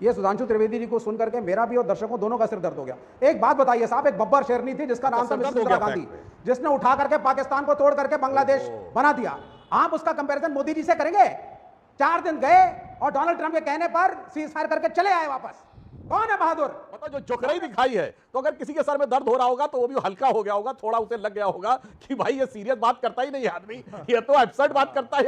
ये सुधांशु त्रिवेदी जी को सुनकर के मेरा भी और दर्शकों दोनों का सिर दर्द हो गया। एक बात बताइए साहब, एक बब्बर शेरनी थी जिसका नाम था मिसेस इंदिरा गांधी, जिसने उठा करके पाकिस्तान को तोड़ करके बांग्लादेश बना दिया। आप उसका कंपैरिजन मोदी जी से करेंगे? 4 दिन गए और डोनाल्ड ट्रंप के कहने पर सीज फायर करके चले आए वापस। कौन है बहादुर? मतलब जो चुकराई दिखाई है, तो अगर किसी के सर में दर्द हो रहा होगा तो वो भी हल्का हो गया होगा, थोड़ा उसे लग गया होगा कि भाई ये सीरियस बात करता ही नहीं आदमी, ये तो एब्सर्ड बात करता है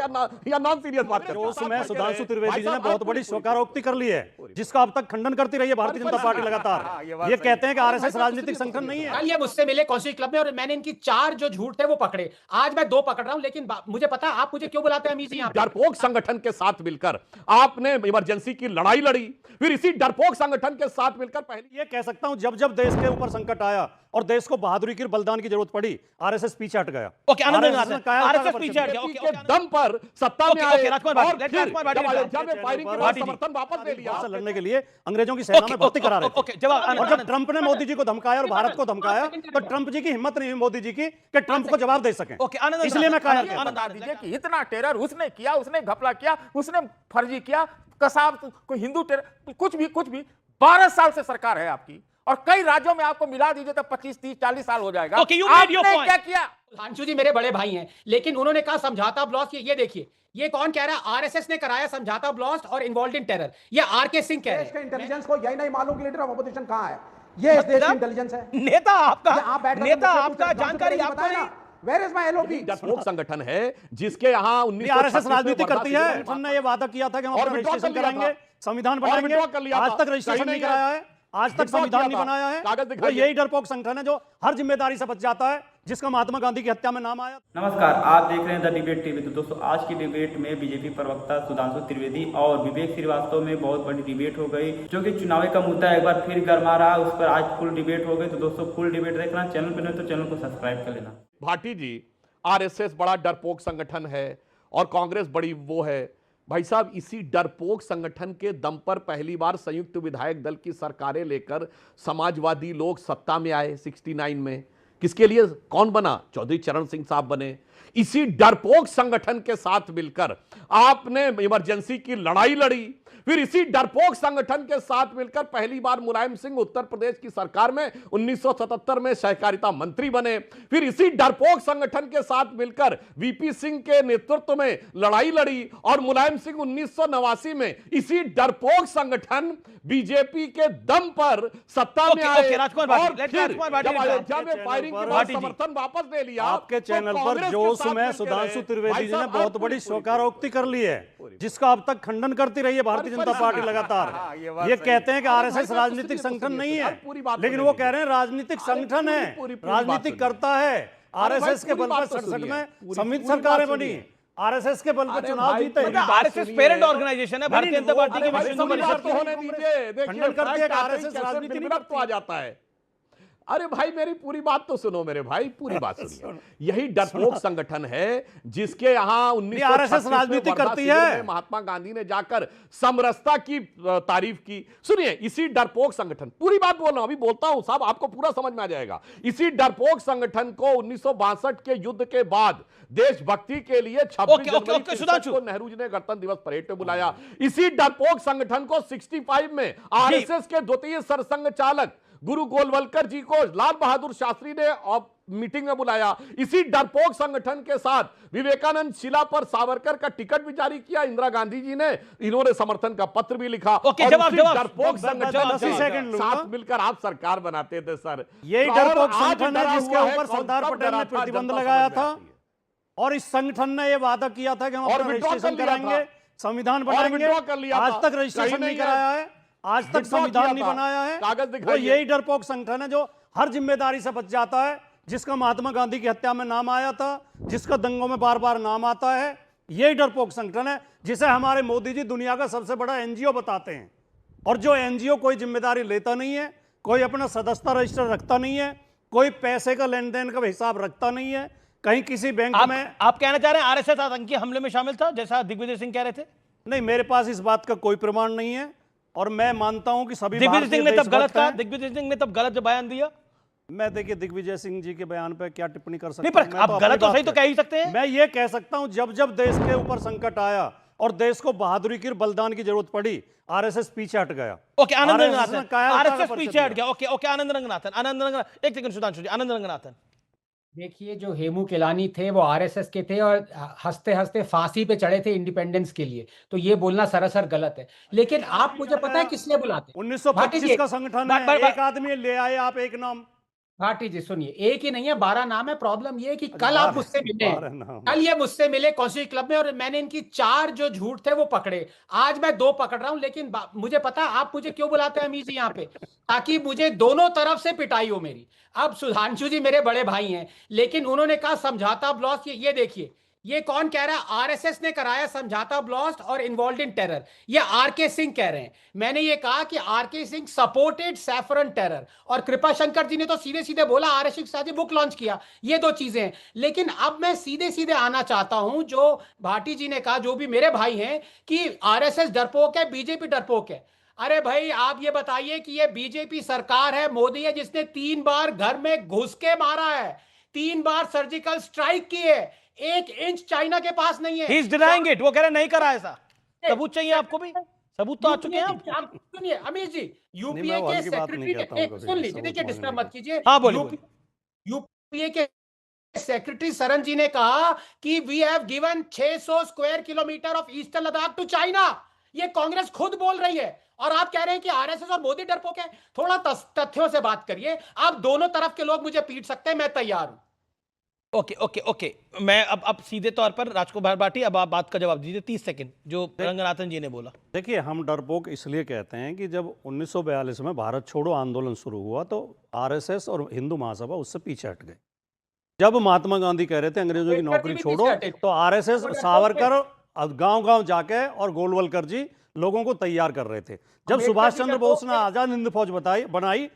या नॉन सीरियस बात करता है। उसमें सुधांशु त्रिवेदी जी ने बहुत बड़ी स्वीकारोक्ति कर ली है, जिसका अब तक खंडन करती रही है भारतीय जनता पार्टी लगातार। ये कहते हैं कि आरएसएस राजनीतिक संगठन नहीं है। कल ये मुझसे मिले कॉन्स्टिट्यूशन क्लब में और मैंने इनकी 4 जो झूठ थे वो पकड़े। आज मैं 2 पकड़ रहा हूं, लेकिन मुझे पता आप मुझे क्यों बुलाते हैं अमीर जी? डरपोक संगठन के साथ मिलकर आपने इमरजेंसी की लड़ाई लड़ी, फिर इसी डरपोक संगठन के साथ मिलकर पहले ये कह सकता हूं जब जब देश के ऊपर संकट आया और देश को बहादुरी की बलदान की जरूरत पड़ी, आरएसएस पीछे हट गया। ओके, आरएसएस पीछे हट गया। के दम पर सत्ता में आए और फिर राजकुमार जब फायरिंग के बाद समर्थन वापस ले लिया, लड़ने के लिए अंग्रेजों की सेना में भर्ती करा रहे थे। और जब ट्रंप ने मोदी जी को धमकाया और भारत को धमकाया, तो ट्रंप जी की हिम्मत नहीं हुई मोदी जी की कि ट्रंप को जवाब दे सकें। इसलिए मैं कहा कि इतना टेरर उसने किया, उसने घपला किया, उसने फर्जी किया, कसाब कोई हिंदू टेरर, कुछ भी 12 साल से सरकार है आपकी और कई राज्यों में आपको मिला दीजिए तो 25, 30, 40 साल हो जाएगा। आपने क्या किया? सुधांशु जी मेरे बड़े भाई हैं, लेकिन उन्होंने कहा समझौता ब्लास्ट। ये देखिए, ये कौन कह रहा है? आरएसएस ने कराया समझौता ब्लास्ट और इन्वॉल्वड इन टेरर। ये आरके सिंह कह रहे हैं। इंटेलिजेंस को यही नहीं मालूम कि लीडर ऑफ अपोजिशन कहां है। ये इस देश की इंटेलिजेंस है। नेता आपका जानकारी आपको नहीं। Where is my LOP? डरपोक संगठन है जिसके यहाँ 1936 आरएसएस राजनीति करती है। हमने ये वादा किया था कि हम अपना रजिस्ट्रेशन कराएंगे, संविधान बनाएंगे। आज तक रजिस्ट्रेशन नहीं कराया है, आज तक संविधान नहीं बनाया है। तो यही डरपोक संगठन है जो हर जिम्मेदारी से बच जाता है, जिसका महात्मा गांधी की हत्या में नाम आया। नमस्कार, आप देख रहे हैं द डिबेट टीवी। तो दोस्तों, आज की डिबेट में बीजेपी प्रवक्ता सुधांशु त्रिवेदी और विवेक श्रीवास्तव में बहुत बड़ी डिबेट हो गई, जो कि चुनावी का मुद्दा एक बार फिर गरमा रहा, उस पर आज फुल डिबेट हो गई। तो दोस्तों, फुल डिबेट देखना, चैनल पर नहीं तो चैनल को सब्सक्राइब कर लेना। भाटी जी, आरएसएस बड़ा डरपोक संगठन है और कांग्रेस बड़ी वो है। भाई साहब, इसी डरपोक संगठन के दम पर पहली बार संयुक्त विधायक दल की सरकारें लेकर समाजवादी लोग सत्ता में आए 69 में। किसके लिए? कौन बना? चौधरी चरण सिंह साहब बने। इसी डरपोक संगठन के साथ मिलकर आपने इमरजेंसी की लड़ाई लड़ी, फिर इसी डरपोक संगठन के साथ मिलकर पहली बार मुलायम सिंह उत्तर प्रदेश की सरकार में 1977 में सहकारिता मंत्री बने, फिर इसी डरपोक संगठन के साथ मिलकर वीपी सिंह के नेतृत्व में लड़ाई लड़ी और मुलायम सिंह 1989 में इसी डरपोक संगठन बीजेपी के दम पर सत्ता में आए और फिर जब अयोध्या में फायरिंग के बाद समर्थन वापस ले लिया। आपके चैनल पर जोश में सुधांशु त्रिवेदी जी ने बहुत बड़ी स्वीकारोक्ति कर ली है, जिसका अब तक खंडन करती रही है भारतीय जनता पार्टी लगातार। ये कहते हैं कि आरएसएस राजनीतिक संगठन नहीं है, लेकिन वो कह रहे हैं राजनीतिक संगठन है, राजनीतिक करता है। आरएसएस के बल पर 67 में संयुक्त सरकारें बनी, आरएसएस के बल पर चुनाव जीते। आरएसएस पेरेंट ऑर्गेनाइजेशन है भारतीय जनता पार्टी की। खंडन करती है कि आरएसएस राजनीति नहीं करता, आ जाता है। अरे भाई, मेरी पूरी बात तो सुनो मेरे भाई, पूरी बात सुनिए। यही डरपोक संगठन है जिसके यहाँ 1936 राजनीति करती है। महात्मा गांधी ने जाकर समरसता की तारीफ की। सुनिए, इसी डरपोक संगठन, पूरी बात बोल रहा हूं, अभी बोलता हूं साहब, आपको पूरा समझ में आ जाएगा। इसी डरपोक संगठन को 1962 के युद्ध के बाद देशभक्ति के लिए 26 जनवरी को नेहरू जी ने गणतंत्र दिवस परेड में बुलाया। इसी डरपोक संगठन को 65 में आरएसएस के द्वितीय सरसंघ चालक गुरु गोलवलकर जी को लाल बहादुर शास्त्री ने मीटिंग में बुलाया। इसी डरपोक संगठन के साथ विवेकानंद शिला पर सावरकर का टिकट भी जारी किया इंदिरा गांधी जी ने, इन्होंने समर्थन का पत्र भी लिखा। डरपोक संगठन के साथ मिलकर आप सरकार बनाते थे सर। यही डरपोक संगठन है जिसके ऊपर सरदार पटेल ने प्रतिबंध लगाया था और इस संगठन ने यह वादा किया था कि हम अपना रजिस्ट्रेशन कराएंगे, संविधान बनाएंगे। आज तक रजिस्ट्रेशन नहीं कराया है, आज तक संविधान नहीं बनाया है। कागज दिखाइए। यही डरपोक संगठन है जो हर जिम्मेदारी से बच जाता है, जिसका महात्मा गांधी की हत्या में नाम आया था, जिसका दंगों में बार बार नाम आता है। यही डरपोक संगठन है जिसे हमारे मोदी जी दुनिया का सबसे बड़ा एनजीओ बताते हैं। और जो एनजीओ कोई जिम्मेदारी लेता नहीं है, कोई अपना सदस्यता रजिस्टर रखता नहीं है, कोई पैसे का लेन देन का हिसाब रखता नहीं है, कहीं किसी बैंक में। आप कहना चाह रहे हैं आरएसएस आतंकी हमले में शामिल था, जैसा दिग्विजय सिंह कह रहे थे? नहीं, मेरे पास इस बात का कोई प्रमाण नहीं है और मैं मानता हूं कि सभी दिग्विजय सिंह ने तब गलत कहा, दिग्विजय सिंह ने तब गलत जो बयान दिया। मैं देखिए दिग्विजय सिंह जी के बयान पे क्या टिप्पणी कर सकता हूं? आप गलत तो सही तो कह ही सकते हैं। मैं ये कह सकता हूं जब जब देश के ऊपर संकट आया और देश को बहादुरी की और बलिदान की जरूरत पड़ी, आरएसएस पीछे हट गया। ओके, आनंद RSS ने रंगनाथन, काया आरएसएस परिषद पीछे हट दिया। गया। ओके ओके, आनंद रंगनाथन, एक सेकंड सुधांशु जी, आनंद रंगनाथन। देखिए, जो हेमू केलानी थे वो आरएसएस के थे और हंसते हंसते फांसी पे चढ़े थे इंडिपेंडेंस के लिए, तो ये बोलना सरासर गलत है। लेकिन आप मुझे पता है किस लिए बुलाते हैं? 1925 का संगठन है, बट- एक आदमी ले आए आप एक नाम। भाटी जी सुनिए, एक ही नहीं है 12 नाम है। प्रॉब्लम ये है कि कल 12 आप मुझसे मिले, 12 नाम। कल ये मुझसे मिले कॉन्स्टिट्यूशन क्लब में और मैंने इनकी 4 जो झूठ थे वो पकड़े। आज मैं 2 पकड़ रहा हूं, लेकिन मुझे पता है आप मुझे क्यों बुलाते हैं अमीर जी यहाँ पे, ताकि मुझे दोनों तरफ से पिटाई हो मेरी। अब सुधांशु जी मेरे बड़े भाई हैं, लेकिन उन्होंने कहा समझौता ब्लास्ट, ये देखिए, ये कौन कह रहा है? आरएसएस ने कराया समझौता ब्लास्ट और इन्वॉल्व इन टेरर, ये आरके सिंह कह रहे हैं। मैंने ये कहा कि R K Singh supported saffron terror, और कृपा शंकर जी ने तो सीधे सीधे बोला आरएसएस के साथ बुक लॉन्च किया। ये 2 चीजें हैं। लेकिन अब मैं सीधे सीधे आना चाहता हूं, जो भाटी जी ने कहा, जो भी मेरे भाई हैं, कि आरएसएस डरपोक है, बीजेपी डरपोक है। अरे भाई, आप ये बताइए कि ये बीजेपी सरकार है, मोदी है, जिसने 3 बार घर में घुस के मारा है, 3 बार सर्जिकल स्ट्राइक की है, 1 इंच चाइना के पास नहीं है। ही इज डिनाइंग इट, वो कह रहे नहीं करा ऐसा। सबूत चाहिए आपको भी, सबूत तो आ चुके हैं आप। सुनिए अमीर जी, यूपीए मैं के वाल की बात नहीं सेक्रेटरी कहता हूं कभी, सुन लीजिए, सबूत देखिए मांगने डिस्टर्ब की। मत कीजिए। हाँ, बोलिए। यूपीए के सेक्रेटरी सरन जी ने कहा कि we have given 600 square kilometre of eastern Ladakh to China. ये कांग्रेस खुद बोल रही है, और आप कह रहे हैं कि आरएसएस और मोदी डरपोक है। थोड़ा तथ्यों से बात करिए। आप दोनों तरफ के लोग मुझे पीट सकते हैं, मैं तैयार हूं। ओके ओके ओके, मैं अब सीधे तौर पर राजकुमार भाटी, अब आप बात का जवाब दीजिए 30 सेकंड, जो रंगनाथन जी ने बोला। देखिए, हम डरपोक इसलिए कहते हैं कि जब 1942 में भारत छोड़ो आंदोलन शुरू हुआ तो आरएसएस और हिंदू महासभा उससे पीछे हट गए। जब महात्मा गांधी कह रहे थे अंग्रेजों की नौकरी छोड़ो, तो आरएसएस सावरकर गांव-गांव जाके और गोलवलकर जी लोगों को तैयार कर रहे थे। जब सुभाष चंद्र बोस ने आजाद हिंद फौज बनाई,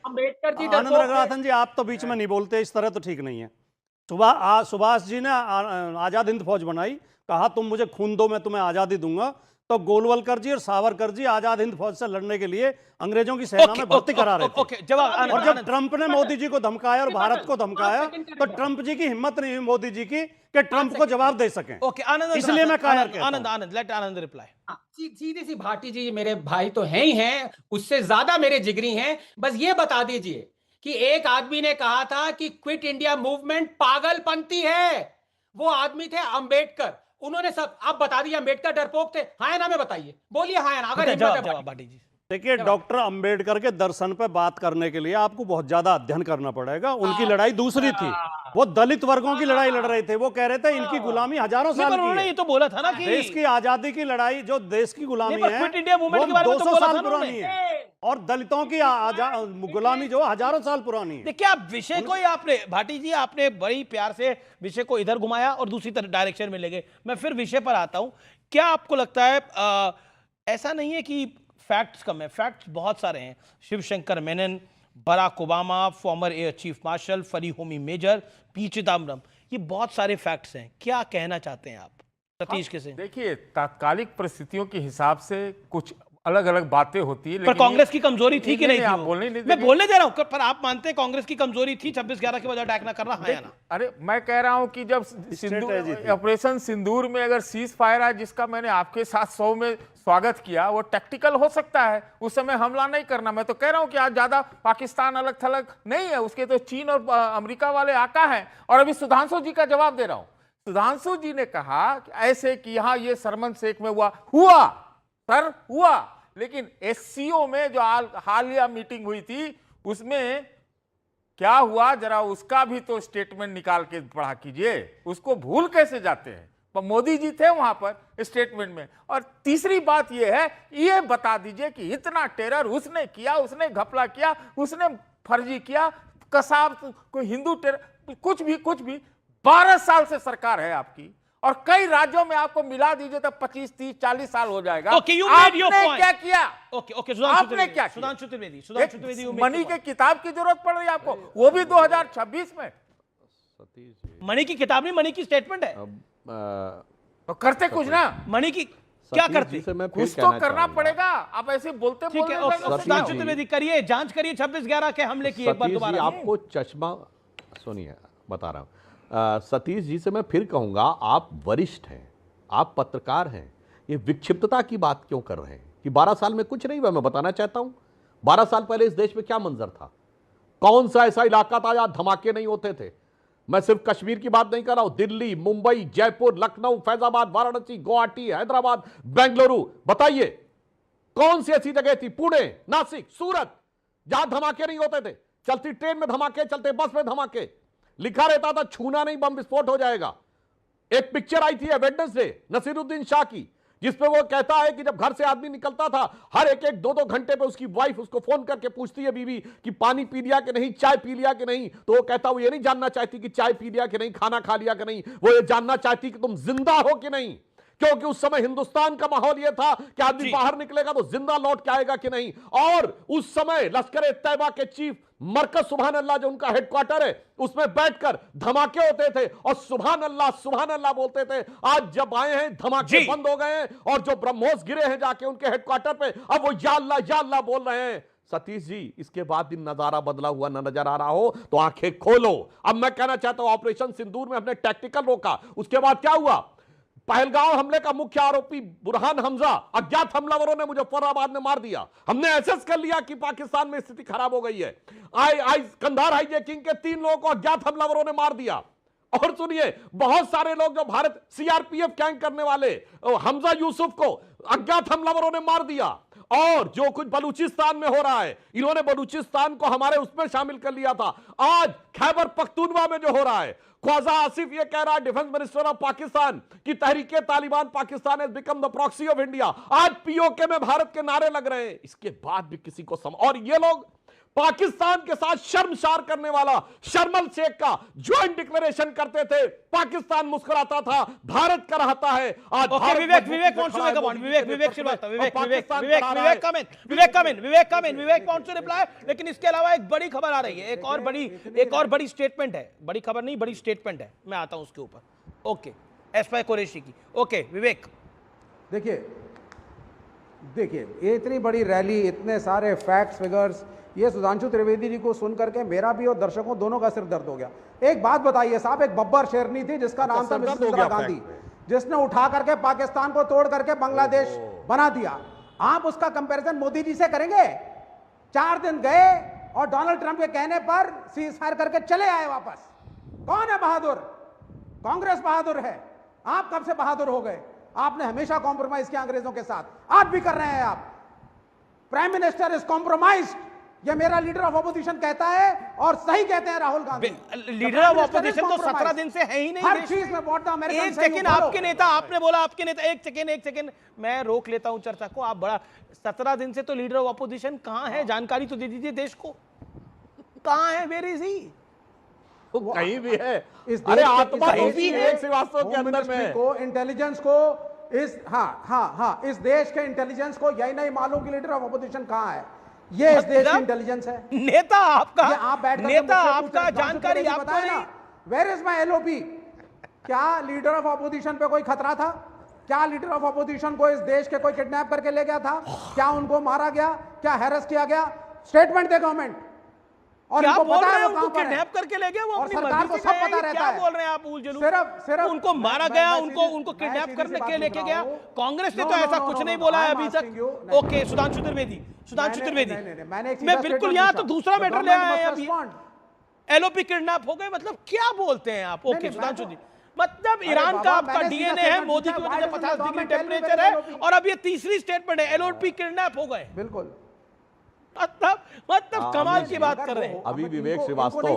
अम्बेडकर जी आनंद रंगनाथन जी आप तो बीच में नहीं बोलते, इस तरह तो ठीक नहीं है। सुभाष जी ने आजाद हिंद फौज बनाई, कहा तुम मुझे खून दो मैं तुम्हें आजादी दूंगा, तो गोलवलकर जी और सावरकर जी आजाद हिंद फौज से लड़ने के लिए अंग्रेजों की सेना में भर्ती करा रहे थे। ओके, जवाब। और जब ट्रंप ने मोदी जी को धमकाया और भारत को धमकाया, तो ट्रंप जी की हिम्मत नहीं हुई मोदी जी की कि ट्रंप को जवाब दे सकें। ओके, आनंद, इसलिए मैं कायर कहता हूं। आनंद लेट आनंद रिप्लाई। सीधी सी भाटी जी, मेरे भाई तो हैं ही हैं, उससे ज्यादा मेरे जिगरी हैं। बस ये बता दीजिए कि एक आदमी ने कहा था कि क्विट इंडिया मूवमेंट पागलपंती है, वो आदमी थे अंबेडकर। उन्होंने सब, आप बता दिए अंबेडकर डरपोक थे, हाँ या ना में बताइए, बोलिए हाँ या ना, अगर हिम्मत है जवाब भाटी जी। देखिए, डॉक्टर अंबेडकर के दर्शन पे बात करने के लिए आपको बहुत ज्यादा अध्ययन करना पड़ेगा। उनकी लड़ाई दूसरी थी, वो दलित वर्गों की लड़ाई लड़ रहे थे। वो कह रहे थे इनकी गुलामी हजारों साल की उन्होंने है। ये तो बोला था ना कि देश की आजादी की लड़ाई, जो देश की गुलामी नहीं, पर है, क्विट इंडिया मूवमेंट वो के बारे में तो 200 बोला साल था पुरानी उन्होंने। है, और दलितों की गुलामी जो हजारों साल पुरानी है। देखिए, आप विषय को ही आपने, भाटी जी आपने बड़ी प्यार से विषय को इधर घुमाया और दूसरी तरफ डायरेक्शन में ले गए। मैं फिर विषय पर आता हूं। क्या आपको लगता है ऐसा नहीं है कि फैक्ट्स कम है? फैक्ट्स बहुत सारे हैं। Shivshankar Menon, Barack Obama, former air chief marshal, Fali Homi Major, P Chidambaram, ये बहुत सारे फैक्ट्स हैं। क्या कहना चाहते हैं आप सतीश के से? देखिए, तात्कालिक परिस्थितियों के हिसाब से कुछ अलग अलग बातें होती है, पर कांग्रेस की कमजोरी थी कि नहीं थी? आप वो? बोलने नहीं मैं देंगे। बोलने दे रहा हूं, पर आप मानते हैं कांग्रेस की कमजोरी थी 26/11 की वजह अटैक ना करना, है या ना? अरे मैं कह रहा हूं कि जब ऑपरेशन सिंदूर में अगर सीज फायर है, जिसका मैंने आपके साथ 100 में स्वागत किया, वो टैक्टिकल हो सकता है, उस समय हमला नहीं करना। मैं तो कह रहा हूं कि आज ज्यादा पाकिस्तान अलग थलग नहीं है, उसके तो चीन और अमेरिका वाले आका हैं। और अभी सुधांशु जी का जवाब दे रहा हूं। सुधांशु जी ने कहा कि ऐसे कि यहां ये सरमन शेख में हुआ, लेकिन एससीओ में जो हालिया मीटिंग हुई थी, उसमें क्या हुआ, जरा उसका भी तो स्टेटमेंट निकाल के पढ़ा कीजिए। उसको भूल कैसे जाते हैं? पर मोदी जी थे वहां पर स्टेटमेंट में। और तीसरी बात यह है, ये बता दीजिए कि इतना टेरर उसने किया, उसने घपला किया, उसने फर्जी किया, कसाब कोई हिंदू टेरर, कुछ भी 12 साल से सरकार है आपकी, और कई राज्यों में आपको मिला दीजिए तो 25, 30, 40 साल हो जाएगा। Okay, you made your आपने point. क्या किया? ओके, आपने क्या किया? सुधांशु त्रिवेदी मनी के किताब की जरूरत पड़ रही है आपको, वो भी 2026 में। मणि की किताब नहीं, मणि की स्टेटमेंट है। तो करते कुछ ना, मणि की क्या करते? कुछ तो करना पड़ेगा। आप ऐसे बोलते ठीक है, सुधांशु त्रिवेदी करिए, जांच करिए 26/11 के हमले की एक बार दोबारा। आपको चश्मा, सुनिए बता रहा हूं, सतीश जी से मैं फिर कहूंगा, आप वरिष्ठ हैं, आप पत्रकार हैं, ये विक्षिप्तता की बात क्यों कर रहे हैं कि 12 साल में कुछ नहीं हुआ? मैं बताना चाहता हूं 12 साल पहले इस देश में क्या मंजर था, कौन सा ऐसा इलाका था जहां धमाके नहीं होते थे। मैं सिर्फ कश्मीर की बात नहीं कर रहा हूं, दिल्ली, मुंबई, जयपुर, लखनऊ, फैजाबाद, वाराणसी, गुवाहाटी, हैदराबाद, बेंगलुरु, बताइए कौन सी ऐसी जगह थी, पुणे, नासिक, सूरत, जहां धमाके नहीं होते थे। चलती ट्रेन में धमाके, चलते बस में धमाके, लिखा रहता था छूना नहीं बम विस्फोट हो जाएगा। एक पिक्चर आई थी वेडनेसडे नसीरुद्दीन शाह की, जिसपे वो कहता है कि जब घर से आदमी निकलता था हर एक 2-2 घंटे पे उसकी वाइफ उसको फोन करके पूछती है बीवी कि पानी पी लिया कि नहीं, चाय पी लिया कि नहीं। तो वो कहता वो ये नहीं जानना चाहती कि चाय पी लिया कि नहीं, खाना खा लिया कि नहीं, वो ये जानना चाहती कि तुम जिंदा हो कि नहीं। क्योंकि उस समय हिंदुस्तान का माहौल यह था कि आदमी बाहर निकलेगा तो जिंदा लौट के आएगा कि नहीं। और उस समय लश्कर तैयबा के चीफ मरकज सुभान अल्लाह जो उनका हेडक्वार्टर है उसमें बैठकर धमाके होते थे और सुभान अल्लाह बोलते थे। आज जब आए हैं धमाके बंद हो गए हैं और जो ब्रह्मोस गिरे हैं जाके उनके हेडक्वार्टर पे, अब वो या अल्लाह बोल रहे हैं। सतीश जी, इसके बाद दिन नजारा बदला हुआ न नजर आ रहा हो तो आंखें खोलो। अब मैं कहना चाहता हूं ऑपरेशन सिंदूर में हमने टैक्टिकल रोका, उसके बाद क्या हुआ? पहलगांव हमले का मुख्य आरोपी बुरहान हमजा अज्ञात हमलावरों ने मुजफ्फराबाद में मार दिया। हमने एहसास कर लिया कि पाकिस्तान में स्थिति खराब हो गई है। कंधार हाईजैकिंग के 3 लोगों को अज्ञात हमलावरों ने मार दिया। और सुनिए, बहुत सारे लोग जो भारत सीआरपीएफ कैंप करने वाले हमजा यूसुफ को अज्ञात हमलावरों ने मार दिया। और जो कुछ बलूचिस्तान में हो रहा है, इन्होंने बलूचिस्तान को हमारे उसमें शामिल कर लिया था। आज खैबर पख्तूनवा में जो हो रहा है, ख्वाजा आसिफ ये कह रहा है, डिफेंस मिनिस्टर ऑफ पाकिस्तान, कि Tehreek-e Taliban Pakistan has become the proxy of India. आज पीओके में भारत के नारे लग रहे हैं। इसके बाद भी किसी को और ये लोग पाकिस्तान के साथ शर्मसार करने वाला शर्मल शेख का ज्वाइंट डिक्लेरेशन करते थे, पाकिस्तान मुस्कुराता था, भारत कर रहा है। आज विवेक wants to make a point. Vivek Srivastava, Vivek wants to reply। लेकिन इसके अलावा एक बड़ी खबर आ रही है, एक और बड़ी स्टेटमेंट है, बड़ी खबर नहीं, बड़ी स्टेटमेंट है। मैं आता हूं उसके ऊपर। ओके, एस्पायर कुरैशी की। ओके विवेक, देखिए ये इतनी बड़ी रैली, इतने सारे फैक्ट्स फिगर्स, ये सुधांशु त्रिवेदी जी को सुन करके मेरा भी और दर्शकों दोनों का सिर दर्द हो गया। एक बात बताइए साहब, एक बब्बर शेरनी थी जिसका नाम था मिसेस इंदिरा गांधी, जिसने उठा करके पाकिस्तान को तोड़ करके बांग्लादेश बना दिया। आप उसका कंपैरिजन मोदी जी से करेंगे? 4 दिन गए और डोनाल्ड ट्रंप के कहने पर सीज फायर करके चले आए वापस। कौन है बहादुर? कांग्रेस बहादुर है। आप कब से बहादुर हो गए? आपने हमेशा कॉम्प्रोमाइज किया अंग्रेजों के साथ, आज भी कर रहे हैं आप। प्राइम मिनिस्टर इज कॉम्प्रोमाइज्ड, ये मेरा लीडर ऑफ ऑपोजिशन कहता है और सही कहते हैं Rahul Gandhi. Leader of opposition तो 17 दिन से है ही नहीं। हर चीज में वोट द अमेरिकन। एक सेकंड, आपके नेता, आपने बोला आपके नेता, एक सेकंड मैं रोक लेता हूं चर्चा को। आप बड़ा 17 दिन से तो लीडर ऑफ ऑपोजिशन कहां है? जानकारी तो दे दीजिए देश को, कहां है? Where is he? कहीं भी है। अरे आत्मा श्रीवास्तव के अंदर में को, इंटेलिजेंस को, इस देश के इंटेलिजेंस को यही नहीं मालूम कि लीडर ऑफ ऑपोजिशन कहां है। ये इस देश की इंटेलिजेंस है। नेता आपका, आप नेता आपका, जानकारी आपको नहीं। Where is my LOP? क्या लीडर ऑफ ऑपोजिशन पे कोई खतरा था? क्या लीडर ऑफ ऑपोजिशन को इस देश के कोई किडनैप करके ले गया था? क्या उनको मारा गया? क्या हैरेस किया गया? स्टेटमेंट दे गवर्नमेंट। और क्या इनको बोल पता रहे है हैं? वो उनको कहां पर है। किडनैप करके ले गए, वो और अपनी सरकार को मर्जी से सब गए पता हैं। रहता क्या है। बोल रहे हैं आप? उल जुलूस सिर्फ उनको मारा गया, उनको किडनैप करके लेके गया। कांग्रेस ने तो ऐसा कुछ नहीं बोला है अभी तक। ओके, सुधांशु त्रिवेदी, मैं बिल्कुल यहाँ तो दूसरा मैटर ले आया अभी। एलओपी किडनैप हो गए, मतलब क्या बोलते हैं आप? ओके सुधांशु जी, मतलब ईरान का आपका डीएनए है, मोदी की वजह से 50 डिग्री टेम्परेचर है, और अब ये तीसरी स्टेटमेंट है, एलओपी किडनैप हो गए। बिल्कुल, मतलब कमाल की बात कर रहे हैं। अभी विवेक श्रीवास्तव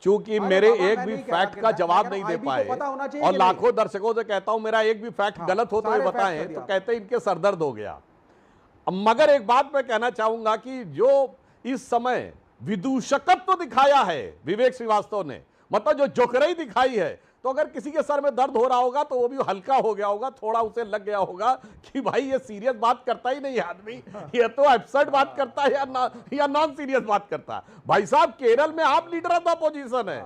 चूंकि मेरे एक भी फैक्ट का जवाब नहीं दे पाए और लाखों दर्शकों से कहता हूं मेरा एक भी फैक्ट गलत हो तो ये बताएं, तो कहते इनके सरदर्द हो गया। मगर एक बात मैं कहना चाहूंगा कि जो इस समय विदूषकत्व दिखाया है विवेक श्रीवास्तव ने, मतलब जो जोकरई दिखाई है, तो अगर किसी के सर में दर्द हो रहा होगा तो वो भी हल्का हो गया होगा, थोड़ा उसे लग गया होगा कि भाई ये सीरियस बात करता ही नहीं आदमी, ये तो एब्सर्ड बात करता है या नॉन सीरियस बात करता है। भाई साहब, केरल में आप लीडर ऑफ द अपोजिशन है,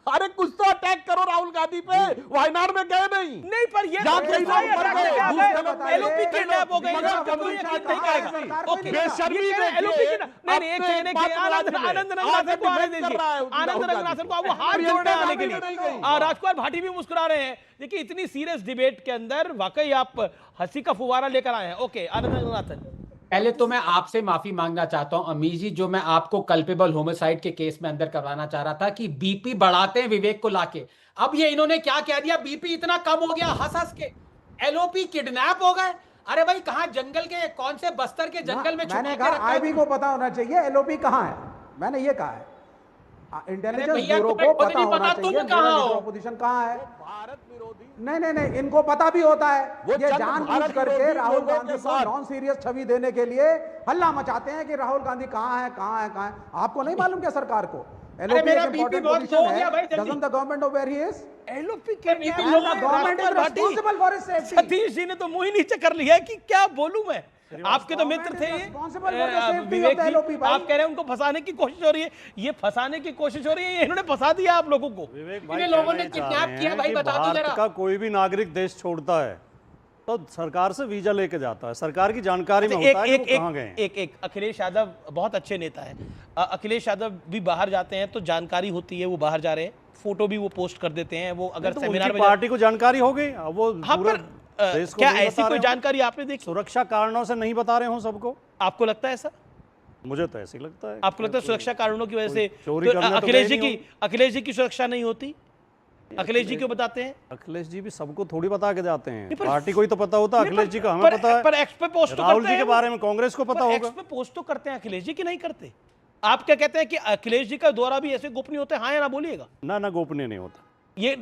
अरे कुछ तो अटैक करो राहुल गांधी पे, वायनाड में गए नहीं। नहीं पर ये या कहीं भाई ऊपर अटैक गए, क्या दूसरे है? एलओपी किडनैप हो गई, मगर इसका कोई अमित शाह यकीन नहीं कहा है, करेगा। ओके, बेशर्मी ये कह रहे हैं देखिए, एलओपी किडनैप, नहीं एक अपने सेकंड, बात आनंद राज्य में आनंद आज रंगनाथन को आने डिफेंड कर रहा है दीजिए, आनंद राहुल रंगनाथन को गांधी। वो हाथ प्रियंका जोड़ने आने के गांधी लिए। नहीं गई। राजकुमार भाटी भी मुस्कुरा रहे हैं। देखिए इतनी सीरियस डिबेट के अंदर वाकई आप हंसी का फुवारा लेकर आए हैं। ओके आनंद रंगनाथन, पहले तो मैं आपसे माफी मांगना चाहता हूं अमीर जी, जो मैं आपको कल्पेबल होमिसाइड के केस में अंदर करवाना चाह रहा था कि बीपी बढ़ाते हैं विवेक को लाके। अब ये इन्होंने क्या कह दिया, बीपी इतना कम हो गया हंस हंस के, एलओपी किडनैप हो गए। अरे भाई कहां जंगल के, कौन से बस्तर के जंगल में छुपा मैंने के कहा रखा है? आईबी को पता होना चाहिए एलओपी कहां है, मैंने ये कहा है। इंटेलिजेंस भैया, ब्यूरो तुम्हें को खुद पता नहीं होना पता, चाहिए तुम कहाँ हो? ऑपोजिशन कहां है। भारत विरोधी नहीं, इनको पता भी होता है। वो ये चंद जानबूझ भारत करके विरोधी राहुल लोगों गांधी के को साथ नॉन सीरियस छवि देने के लिए हल्ला मचाते हैं कि राहुल गांधी कहां है, कहां है, कहां है। आपको नहीं मालूम क्या सरकार को मेरा बीपी बहुत लो हो गया भाई, जल्दी। Doesn't the government know where he is? LOP BP kidnap, लो, And the government is responsible for his safety. Satish ji ने तो मुंह ही नीचे कर लिया है कि क्या बोलूं मैं। आपके तो मित्र थे ये Responsible for the safety of Vivek the ji, LOP भाई। आप कह रहे हैं उनको फंसाने की कोशिश हो रही है, ये फंसाने की कोशिश हो रही है, ये इन्होंने फंसा दिया आप लोगों को। विवेक इतने भाई लोगों ने कहना चाह किडनैप रहे किया, हैं भाई कि बता दो भारत जरा। का कोई भी नागरिक देश छोड़ता है तो सरकार से वीजा लेके जाता है, सरकार की जानकारी में होता है कि वो कहाँ गए हैं। एक अखिलेश यादव बहुत अच्छे नेता है। अखिलेश यादव भी बाहर जाते हैं तो जानकारी होती है वो बाहर जा रहे हैं, फोटो भी वो पोस्ट कर देते हैं। वो अगर तो सेमिनार उनकी में पार्टी को जानकारी हो गई, अब वो हाँ पूरे पर देश को क्या नहीं ऐसी बता कोई रहे हों। जानकारी आपने देखी? सुरक्षा कारणों से नहीं बता रहे हो सबको, आपको लगता है ऐसा? मुझे तो ऐसे ही लगता है। आपको लगता है सुरक्षा कारणों की वजह से चोरी करने तो अखिलेश गए जी नहीं की अखिलेश जी की सुरक्षा नहीं होती? अखिलेश जी क्यों बताते हैं? अखिलेश जी भी सबको थोड़ी बता के जाते हैं, नहीं, पर- पार्टी को ही तो पता होता है, नहीं, अखिलेश पर- जी का हमें पर- पता है, पर एक्स पे पोस्ट तो राहुल करते जी हैं के वो। बारे में कांग्रेस को पता पर होगा। एक्स पे पोस्ट तो करते हैं अखिलेश जी की नहीं करते। आप क्या कहते हैं कि अखिलेश जी का दौरा भी ऐसे गोपनीय होता है? हाँ या ना बोलिएगा। ना गोपनीय नहीं होता, ये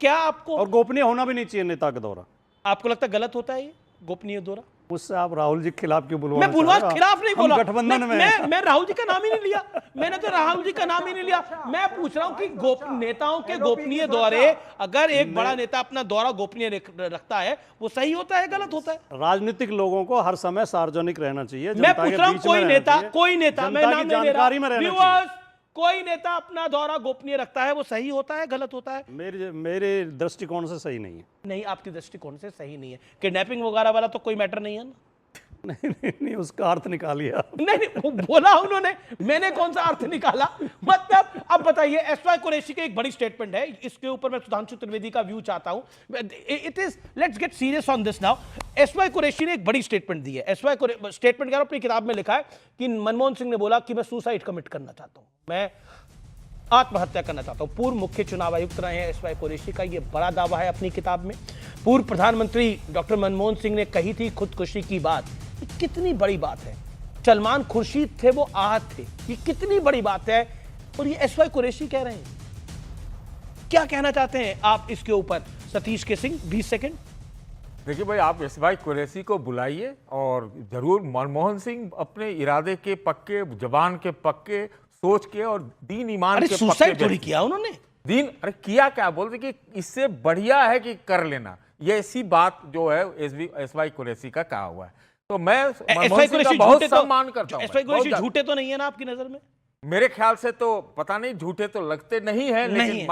क्या आपको और गोपनीय होना भी नहीं चाहिए नेता का दौरा। आपको लगता है गलत होता है ये गोपनीय दौरा? उससे आप राहुल जी के खिलाफ क्यों बुलवा मैं बुलवा खिलाफ नहीं बोला, गठबंधन में मैं राहुल जी का नाम ही नहीं लिया, मैंने तो राहुल जी का नाम ही नहीं लिया। मैं पूछ रहा हूं कि नेताओं के गोपनीय दौरे, अगर एक बड़ा नेता अपना दौरा गोपनीय रखता है वो सही होता है गलत होता है? राजनीतिक लोगों को हर समय सार्वजनिक रहना चाहिए। मैं पूछ रहा हूं कोई नेता मैं जनता नाम की नहीं ले जानकारी में रहा, रहना व्यूअर्स, चाहिए। कोई नेता अपना दौरा गोपनीय रखता है वो सही होता है गलत होता है? मेरे दृष्टिकोण से सही नहीं है। नहीं, आपके दृष्टिकोण से सही नहीं है। किडनैपिंग वगैरह वाला तो कोई मैटर नहीं है ना? नहीं, उसका अर्थ निकालिए आप। नहीं वो बोला उन्होंने, मैंने कौन सा अर्थ निकाला? मतलब अब बताइए, एसवाई कुरैशी की एक बड़ी स्टेटमेंट है, इसके ऊपर मैं सुधांशु त्रिवेदी का व्यू चाहता हूं। It is, let's get serious on this now. SY Qureshi ने एक बड़ी स्टेटमेंट दी है। एसवाई स्टेटमेंट क्या अपनी किताब में लिखा है कि मनमोहन सिंह ने बोला कि मैं सुसाइड कमिट करना चाहता हूं, मैं आत्महत्या करना चाहता हूं। पूर्व मुख्य चुनाव आयुक्त रहे हैं एसवाई कुरैशी का यह बड़ा दावा है अपनी किताब में। पूर्व प्रधानमंत्री डॉक्टर मनमोहन सिंह ने कही थी खुदकुशी की बात, ये कितनी बड़ी बात है। सलमान खुर्शीद थे, वो आहत थे, ये कितनी बड़ी बात है। और ये एसवाई कुरैशी कह रहे हैं। क्या कहना चाहते हैं आप इसके ऊपर? सतीश के सिंह 20 सेकंड। देखिए भाई, आप एसवाई कुरैशी को बुलाइए और जरूर मनमोहन सिंह अपने इरादे के पक्के, जबान के पक्के, सोच के और दीन ईमान अरे के सुसाइड पक्के थोड़ी किया उन्होंने। अरे किया क्या, बोलते कि इससे बढ़िया है कि कर लेना, ये ऐसी बात जो है एसवाई कुरैशी का कहा हुआ है। तो मैं मनमोहन सिंह का बहुत सम्मान करता हूं। एसवाई कुरैशी झूठे तो नहीं है ना आपकी नजर में? मेरे ख्याल से तो पता नहीं, झूठे तो लगते नहीं है, लेकिन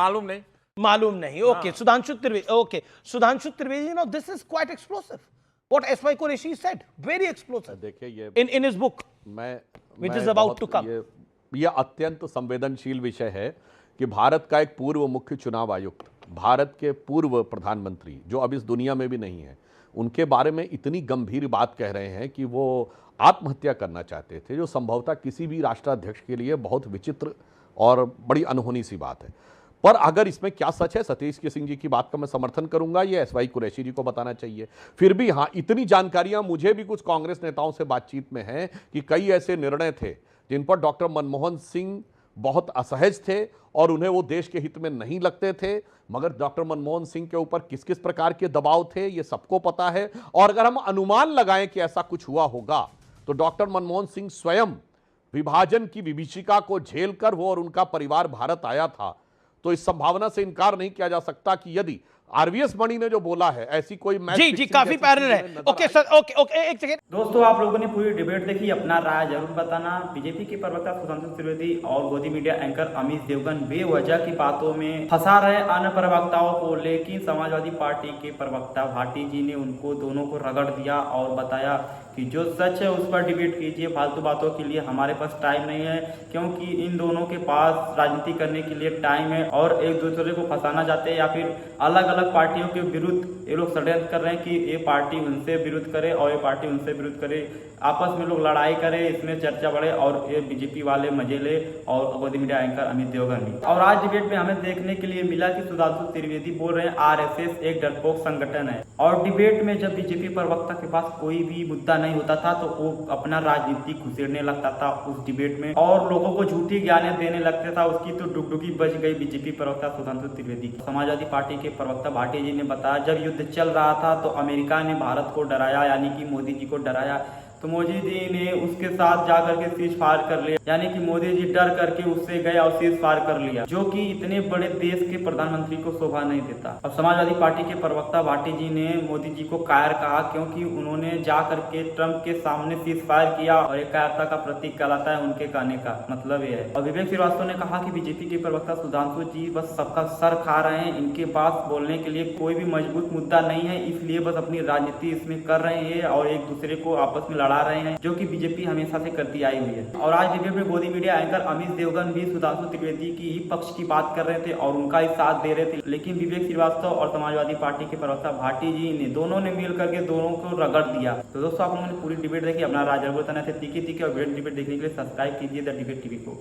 मालूम नहीं। Okay, Sudhanshu Trivedi. Okay, Sudhanshu Trivedi, no this is quite explosive what S Y Qureshi said, very explosive. देखिए ये in his book which is about to come. ये अत्यंत संवेदनशील विषय है कि भारत का एक पूर्व मुख्य चुनाव आयुक्त, भारत के पूर्व प्रधानमंत्री जो अब इस दुनिया में भी नहीं है, उनके बारे में इतनी गंभीर बात कह रहे हैं कि वो आत्महत्या करना चाहते थे, जो संभवतः किसी भी राष्ट्राध्यक्ष के लिए बहुत विचित्र और बड़ी अनहोनी सी बात है। पर अगर इसमें क्या सच है, सतीश के सिंह जी की बात का मैं समर्थन करूंगा, ये एसवाई कुरैशी जी को बताना चाहिए। फिर भी हाँ, इतनी जानकारियां मुझे भी कुछ कांग्रेस नेताओं से बातचीत में हैं कि कई ऐसे निर्णय थे जिन पर डॉक्टर मनमोहन सिंह बहुत असहज थे और उन्हें वो देश के हित में नहीं लगते थे, मगर डॉक्टर मनमोहन सिंह के ऊपर किस किस प्रकार के दबाव थे ये सबको पता है। और अगर हम अनुमान लगाएं कि ऐसा कुछ हुआ होगा तो डॉक्टर मनमोहन सिंह स्वयं विभाजन की विभीषिका को झेलकर वो और उनका परिवार भारत आया था, तो इस संभावना से इनकार नहीं किया जा सकता कि यदि आरवीएस मणि ने जो बोला है ऐसी कोई मैच जी जी फिक्सिंग काफी जैसी पैरेलल चीजें है। नजर okay I. Sir, okay okay एक सेकेंड। दोस्तों, आप लोगों ने पूरी डिबेट देखी, अपना राय जरूर बताना। बीजेपी के प्रवक्ता सुधांशु त्रिवेदी और गोदी मीडिया एंकर अमित देवगन बेवजह की बातों में फंसा रहे अन्य प्रवक्ताओं को, लेकिन समाजवादी पार्टी के प्रवक्ता भाटी जी ने उनको दोनों को रगड़ दिया और बताया कि जो सच है उस पर डिबेट कीजिए, फालतू बातों के लिए हमारे पास टाइम नहीं है, क्योंकि इन दोनों के पास राजनीति करने के लिए टाइम है और एक दूसरे को फंसाना चाहते हैं या फिर अलग अलग पार्टियों के विरुद्ध ये लोग षड्यंत्र कर रहे हैं कि ये पार्टी उनसे विरुद्ध करे और ये पार्टी उनसे विरुद्ध करे, आपस में लोग लड़ाई करे, इसमें चर्चा बढ़े और ये बीजेपी वाले मजे ले और गोदी मीडिया एंकर अमित देवगन भी। और आज डिबेट में हमें देखने के लिए मिला कि सुधांशु त्रिवेदी बोल रहे हैं आरएसएस एक डरपोक संगठन है, और डिबेट में जब बीजेपी प्रवक्ता के पास कोई भी मुद्दा नहीं होता था तो वो अपना राजनीति घुसेड़ने लगता था उस डिबेट में और लोगों को झूठी ज्ञानें देने लगता था। उसकी तो डुगडुगी बच गई बीजेपी प्रवक्ता सुधांशु त्रिवेदी। समाजवादी पार्टी के प्रवक्ता भाटी जी ने बताया, जब युद्ध चल रहा था तो अमेरिका ने भारत को डराया, यानी कि मोदी जी को डराया, तो मोदी जी ने उसके साथ जाकर के सीज फायर कर लिया, यानी कि मोदी जी डर करके उससे गए और सीज फायर कर लिया, जो कि इतने बड़े देश के प्रधानमंत्री को शोभा नहीं देता। अब समाजवादी पार्टी के प्रवक्ता भाटी जी ने मोदी जी को कायर कहा, क्योंकि उन्होंने जा करके ट्रंप के सामने सीज फायर किया और एक कायरता का प्रतीक कहलाता है उनके कहने का मतलब यह है। और विवेक श्रीवास्तव ने कहा कि बीजेपी के प्रवक्ता सुधांशु जी बस सबका सर खा रहे हैं, इनके पास बोलने के लिए कोई भी मजबूत मुद्दा नहीं है, इसलिए बस अपनी राजनीति इसमें कर रहे हैं और एक दूसरे को आपस में लड़ा रहे हैं, जो कि बीजेपी हमेशा से करती आई हुई है। और आज डिबेट में गोदी मीडिया एंकर अमित देवगन भी सुधांशु त्रिवेदी की ही पक्ष की बात कर रहे थे और उनका ही साथ दे रहे थे, लेकिन विवेक श्रीवास्तव और समाजवादी पार्टी के प्रवक्ता भाटी जी ने दोनों ने मिल करके दोनों को रगड़ दिया। तो दोस्तों, आप लोगों ने पूरी डिबेट देखी, अपना राय जरूर बताना। तीखी और डिबेट देखने के लिए सब्सक्राइब कीजिए द डिबेट टीवी को।